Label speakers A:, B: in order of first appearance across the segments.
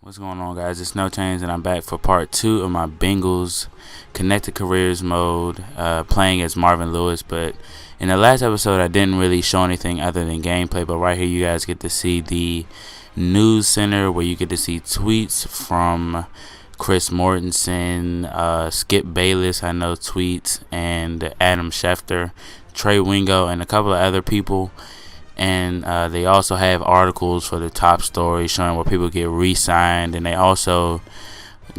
A: What's going on, guys? It's NoChainzz, and I'm back for part 2 of my Bengals Connected Careers mode, playing as Marvin Lewis. But in the last episode, I didn't really show anything other than gameplay. But right here, you guys get to see the news center where you get to see tweets from Chris Mortensen, Skip Bayless, I know tweets, and Adam Schefter, Trey Wingo, and a couple of other people. And they also have articles for the top stories showing where people get re-signed, and they also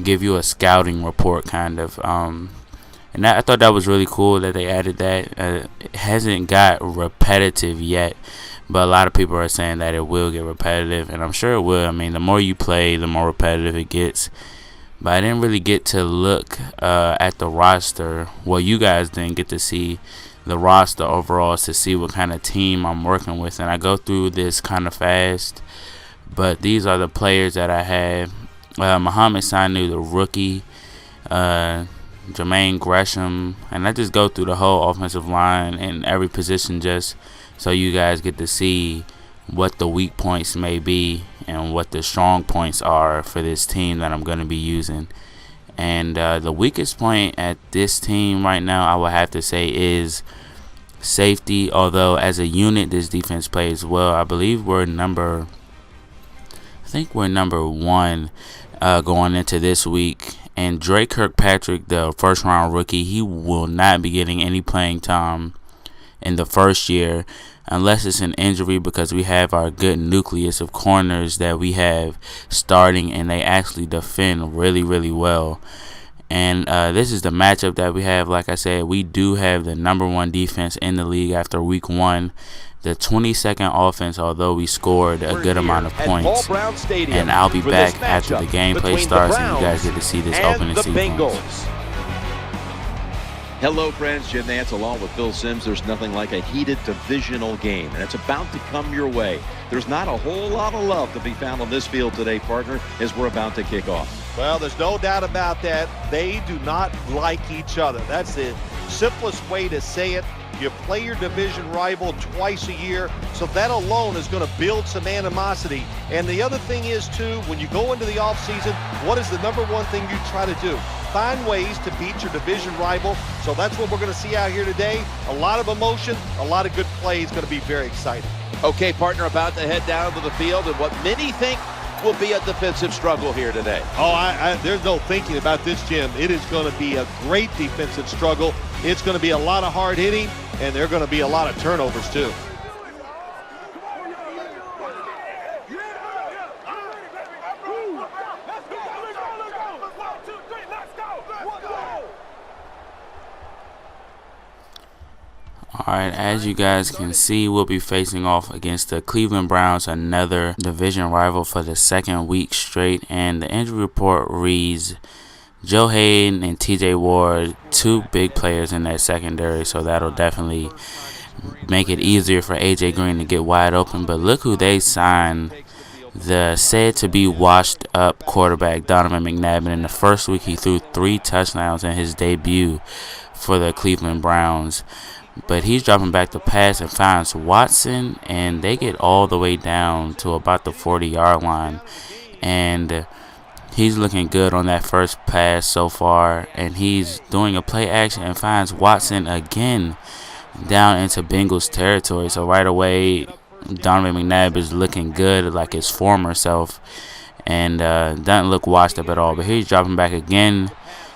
A: give you a scouting report kind of. And I thought that was really cool that they added that. It hasn't got repetitive yet, but a lot of people are saying that it will get repetitive, and I'm sure it will. I mean, the more you play, the more repetitive it gets. But I didn't really get to look at the roster. Well, you guys didn't get to see the roster overall to see what kind of team I'm working with, and I go through this kind of fast, but these are the players that I had. Mohamed Sanu, the rookie, Jermaine Gresham, and I just go through the whole offensive line and every position just so you guys get to see what the weak points may be and what the strong points are for this team that I'm going to be using. And the weakest point at this team right now, I would have to say, is safety. Although as a unit, this defense plays well. I believe we're number 1 going into this week. And Drake Kirkpatrick, the first-round rookie, he will not be getting any playing time in the first year unless it's an injury, because we have our good nucleus of corners that we have starting, and they actually defend really, really well. And this is the matchup that we have. Like I said, we do have the number 1 defense in the league after week 1. The 22nd offense, although we scored a good amount of points. And I'll be back after the gameplay starts, and you guys get to see this opening sequence.
B: Hello, friends. Jim Nantz along with Phil Simms. There's nothing like a heated divisional game, and it's about to come your way. There's not a whole lot of love to be found on this field today, partner, as we're about to kick off.
C: Well, there's no doubt about that. They do not like each other. That's the simplest way to say it. You play your division rival twice a year, so that alone is going to build some animosity. And the other thing is, too, when you go into the offseason, what is the number 1 thing you try to do? Find ways to beat your division rival. So that's what we're going to see out here today. A lot of emotion, a lot of good play. It's going to be very exciting.
B: Okay, partner, about to head down to the field, and what many think will be a defensive struggle here today.
C: There's no thinking about this, Jim. It is going to be a great defensive struggle. It's going to be a lot of hard hitting, and there are going to be a lot of turnovers, too.
A: Alright, as you guys can see, we'll be facing off against the Cleveland Browns, another division rival for the 2nd week straight. And the injury report reads Joe Hayden and TJ Ward, 2 big players in that secondary, so that'll definitely make it easier for AJ Green to get wide open. But look who they signed. The said to be washed up quarterback Donovan McNabb. In the first week, he threw 3 touchdowns in his debut for the Cleveland Browns. But he's dropping back the pass and finds Watson, and they get all the way down to about the 40-yard line. And he's looking good on that first pass so far, and he's doing a play action and finds Watson again down into Bengals territory. So right away, Donovan McNabb is looking good like his former self, and doesn't look washed up at all. But he's dropping back again.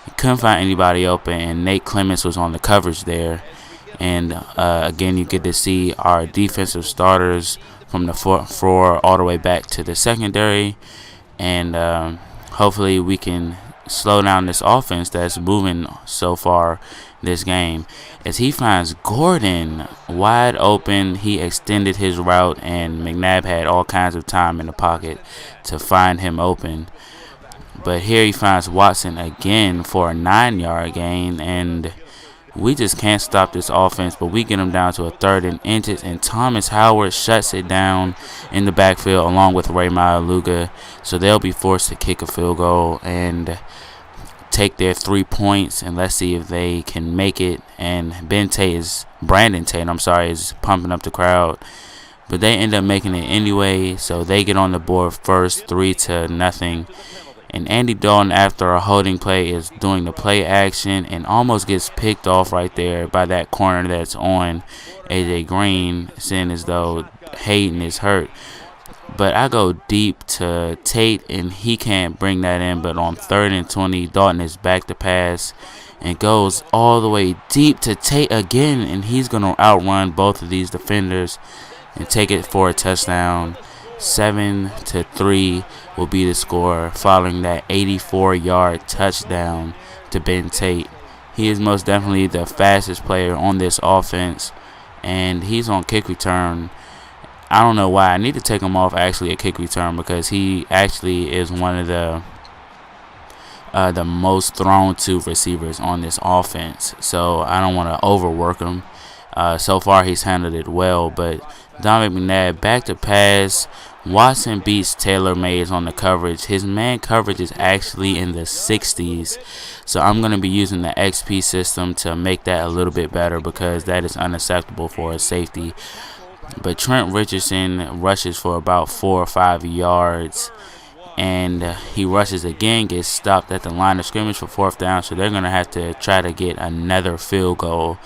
A: He couldn't find anybody open, and Nate Clements was on the coverage there. And again, you get to see our defensive starters from the floor all the way back to the secondary. And hopefully we can slow down this offense that's moving so far this game. As he finds Gordon wide open, he extended his route, and McNabb had all kinds of time in the pocket to find him open. But here he finds Watson again for a 9-yard gain, and we just can't stop this offense. But we get him down to a 3rd and inches, and Thomas Howard shuts it down in the backfield along with Ray Maluga. So they'll be forced to kick a field goal and take their 3 points, and let's see if they can make it. And Brandon Tate is pumping up the crowd. but they end up making it anyway. So they get on the board first, 3-0. And Andy Dalton, after a holding play, is doing the play action and almost gets picked off right there by that corner that's on AJ Green, seeing as though Hayden is hurt. But I go deep to Tate, and he can't bring that in. But on 3rd and 20, Dalton is back to pass and goes all the way deep to Tate again. And he's going to outrun both of these defenders and take it for a touchdown. 7-3 will be the score following that 84-yard touchdown to Ben Tate. He is most definitely the fastest player on this offense, and he's on kick return. I don't know why. I need to take him off actually at kick return, because he actually is one of the most thrown to receivers on this offense. So I don't want to overwork him. So far he's handled it well, but Donovan McNabb back to pass. Watson beats Taylor Mays on the coverage. His man coverage is actually in the 60s. So I'm going to be using the XP system to make that a little bit better, because that is unacceptable for a safety. But Trent Richardson rushes for about 4 or 5 yards, and he rushes again, gets stopped at the line of scrimmage for 4th down, so they're going to have to try to get another field goal.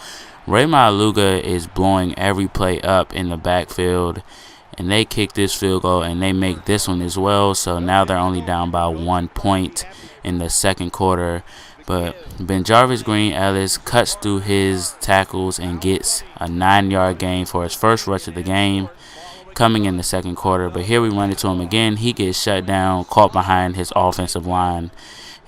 A: Ray Maluga is blowing every play up in the backfield, and they kick this field goal, and they make this one as well. So now they're only down by 1 point in the second quarter. But Benjarvis Green-Ellis cuts through his tackles and gets a 9-yard gain for his first rush of the game coming in the second quarter. But here we run into him again. He gets shut down, caught behind his offensive line.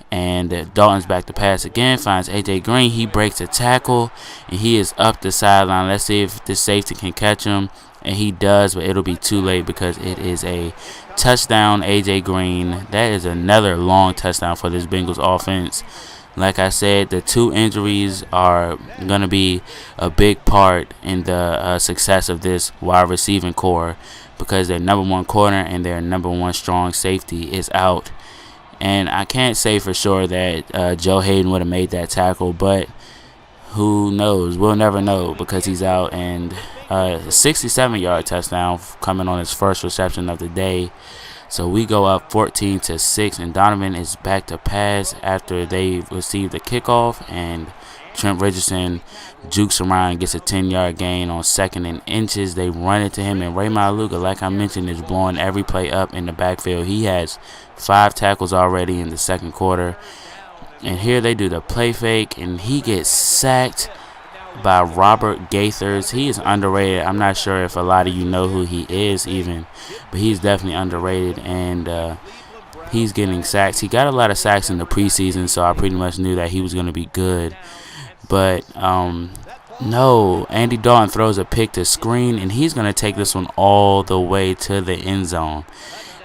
A: And Dalton's back to pass again, finds A.J. Green. He breaks a tackle, and he is up the sideline. Let's see if this safety can catch him. And he does, but it'll be too late, because it is a touchdown, A.J. Green. That is another long touchdown for this Bengals offense. Like I said, the 2 injuries are going to be a big part in the success of this wide receiving core, because their number 1 corner and their number 1 strong safety is out. And I can't say for sure that Joe Hayden would have made that tackle, but who knows? We'll never know, because he's out. And a 67-yard touchdown coming on his first reception of the day. So we go up 14-6, and Donovan is back to pass after they receive the kickoff, and Trent Richardson jukes around and gets a 10-yard gain on 2nd and inches. They run into him, and Ray Maluga, like I mentioned, is blowing every play up in the backfield. He has 5 tackles already in the second quarter. And here they do the play fake, and he gets sacked by Robert Gaithers. He is underrated. I'm not sure if a lot of you know who he is even, but he's definitely underrated, and he's getting sacks. He got a lot of sacks in the preseason, so I pretty much knew that he was going to be good. But no, Andy Dalton throws a pick to screen, and he's going to take this one all the way to the end zone.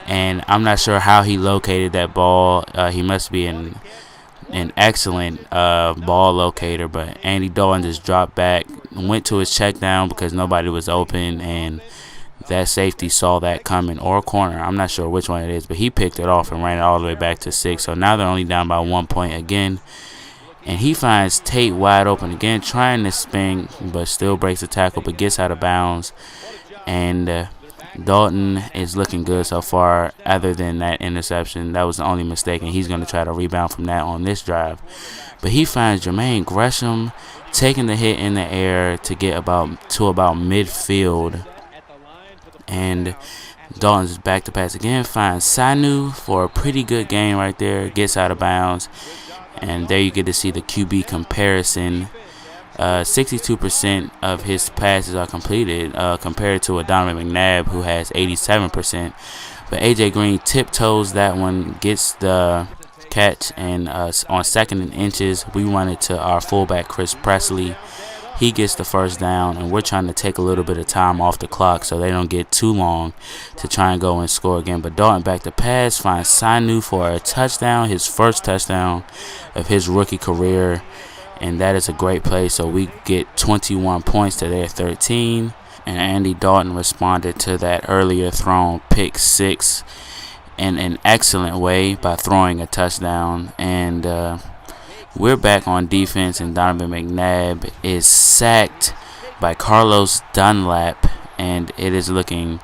A: And I'm not sure how he located that ball. He must be an excellent ball locator, but Andy Dalton just dropped back, went to his check down because nobody was open, and that safety saw that coming, or corner. I'm not sure which one it is, but he picked it off and ran it all the way back to 6. So now they're only down by 1 point again. And he finds Tate wide open again, trying to spin, but still breaks the tackle, but gets out of bounds. And Dalton is looking good so far, other than that interception. That was the only mistake, and he's going to try to rebound from that on this drive. But he finds Jermaine Gresham taking the hit in the air to get about midfield. And Dalton's back to pass again, finds Sanu for a pretty good gain right there, gets out of bounds. And there you get to see the QB comparison. 62% of his passes are completed compared to a Donovan McNabb, who has 87%. But A.J. Green tiptoes that one, gets the catch, and on 2nd and inches, we run it to our fullback, Chris Presley. He gets the first down, and we're trying to take a little bit of time off the clock so they don't get too long to try and go and score again. But Dalton back to pass, finds Sanu for a touchdown, his first touchdown of his rookie career. And that is a great play, so we get 21 points to their 13. And Andy Dalton responded to that earlier thrown pick 6 in an excellent way by throwing a touchdown. And we're back on defense, and Donovan McNabb is sacked by Carlos Dunlap. and it is looking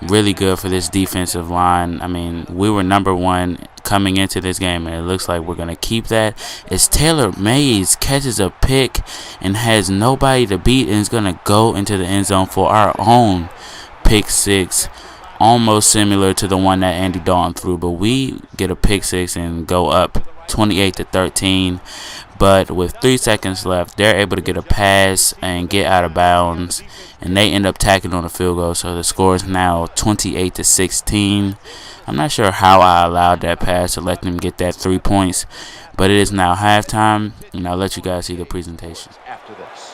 A: really good for this defensive line. I mean, we were number one coming into this game, and it looks like we're going to keep that. As Taylor Mays catches a pick and has nobody to beat and is going to go into the end zone for our own pick six, almost similar to the one that Andy Dalton threw, but we get a pick six and go up 28-13. But with 3 seconds left, they're able to get a pass and get out of bounds, and they end up tacking on a field goal. So the score is now 28-16. I'm not sure how I allowed that pass to let them get that 3 points, but it is now halftime, and I'll let you guys see the presentation.
B: After this.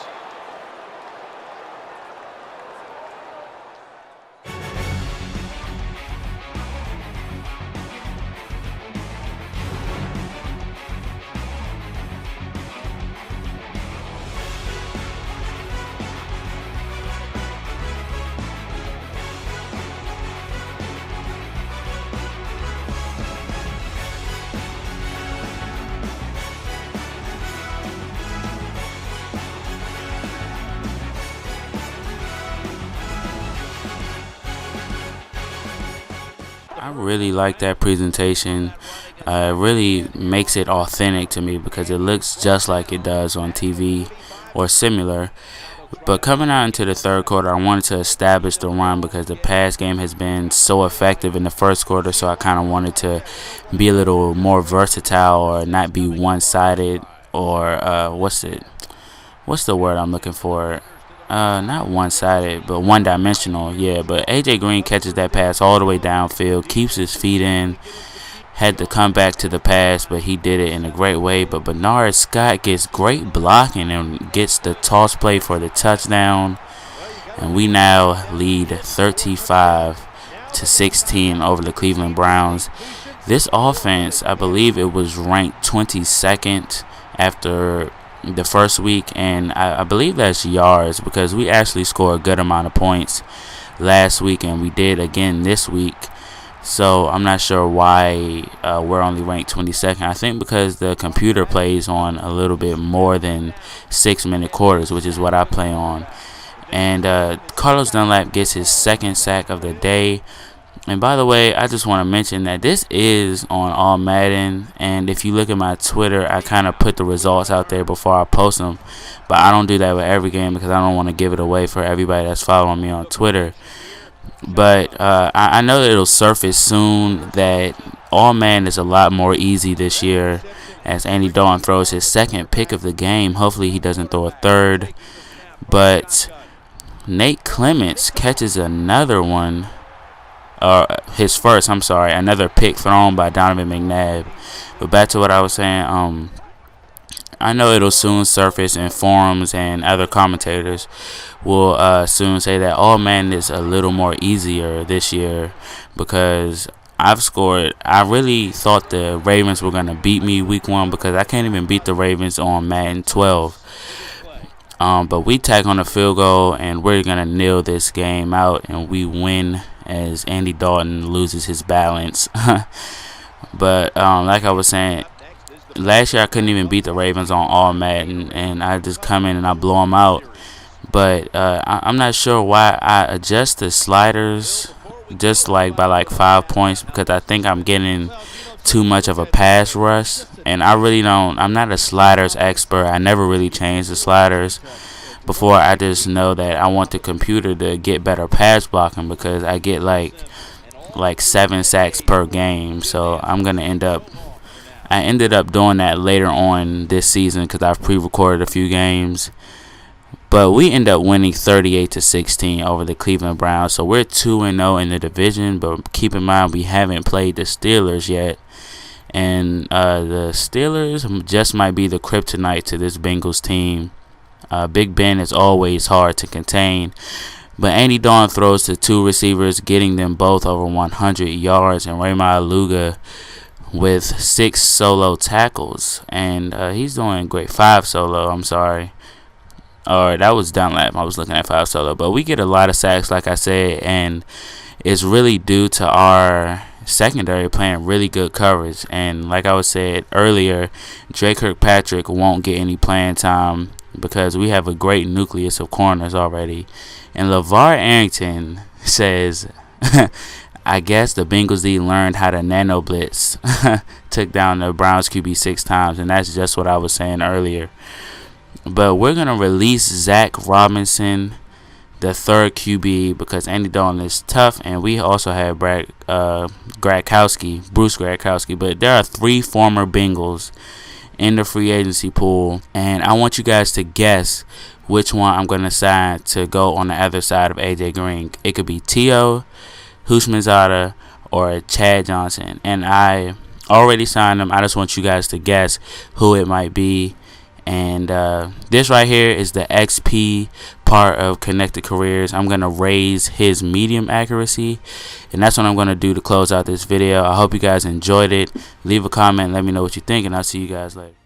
A: I really like that presentation. It really makes it authentic to me because it looks just like it does on TV or similar. But coming out into the third quarter, I wanted to establish the run because the pass game has been so effective in the first quarter, so I kind of wanted to be a little more versatile or not be one-sided or what's the word I'm looking for? Not one-sided, but one-dimensional. Yeah, but AJ Green catches that pass all the way downfield, keeps his feet in, had to come back to the pass, but he did it in a great way. But Bernard Scott gets great blocking and gets the toss play for the touchdown, and we now lead 35-16 over the Cleveland Browns. This offense, I believe it was ranked 22nd after the first week, and I believe that's yards because we actually scored a good amount of points last week, and we did again this week. So I'm not sure why we're only ranked 22nd. I think because the computer plays on a little bit more than 6-minute quarters, which is what I play on. And Carlos Dunlap gets his second sack of the day. And by the way, I just want to mention that this is on All Madden, and if you look at my Twitter, I kind of put the results out there before I post them. But I don't do that with every game because I don't want to give it away for everybody that's following me on Twitter. But I know that it'll surface soon that All Madden is a lot more easy this year as Andy Dalton throws his second pick of the game. Hopefully he doesn't throw a third. But Nate Clements catches another one. Another pick thrown by Donovan McNabb. But back to what I was saying, I know it'll soon surface in forums, and other commentators will soon say that All Madden is a little more easier this year because I really thought the Ravens were going to beat me week 1 because I can't even beat the Ravens on Madden 12. But we tack on a field goal, and we're going to nail this game out, and we win as Andy Dalton loses his balance. But like I was saying, last year I couldn't even beat the Ravens on All Madden, and I just come in and I blow them out. But I'm not sure why I adjust the sliders just by 5 points because I think I'm getting too much of a pass rush, and I'm not a sliders expert. I never really changed the sliders before. I just know that I want the computer to get better pass blocking because I get like 7 sacks per game. So I ended up doing that later on this season because I've pre-recorded a few games. But we end up winning 38-16 over the Cleveland Browns. So we're 2-0 in the division, but keep in mind we haven't played the Steelers yet. And the Steelers just might be the kryptonite to this Bengals team. Big Ben is always hard to contain. But Andy Dalton throws to 2 receivers, getting them both over 100 yards. And Raymond Aluga with 6 solo tackles. And he's doing great. 5 solo, I'm sorry. Or that was Dunlap. I was looking at 5 solo. But we get a lot of sacks, like I said. And it's really due to our secondary playing really good coverage. And like I was said earlier, Drake Kirkpatrick won't get any playing time because we have a great nucleus of corners already. And LeVar Arrington says, I guess the Bengals D learned how to nano blitz. Took down the Browns QB 6 times, and that's just what I was saying earlier. But we're going to release Zach Robinson, the third QB, because Andy Dalton is tough, and we also have Bruce Gradkowski. But there are 3 former Bengals in the free agency pool, and I want you guys to guess which one I'm going to sign to go on the other side of AJ Green. It could be T.O., Hushmanzada, or Chad Johnson, and I already signed them. I just want you guys to guess who it might be. And this right here is the XP part of Connected Careers. I'm going to raise his medium accuracy, and that's what I'm going to do to close out this video. I hope you guys enjoyed it. Leave a comment, let me know what you think, and I'll see you guys later.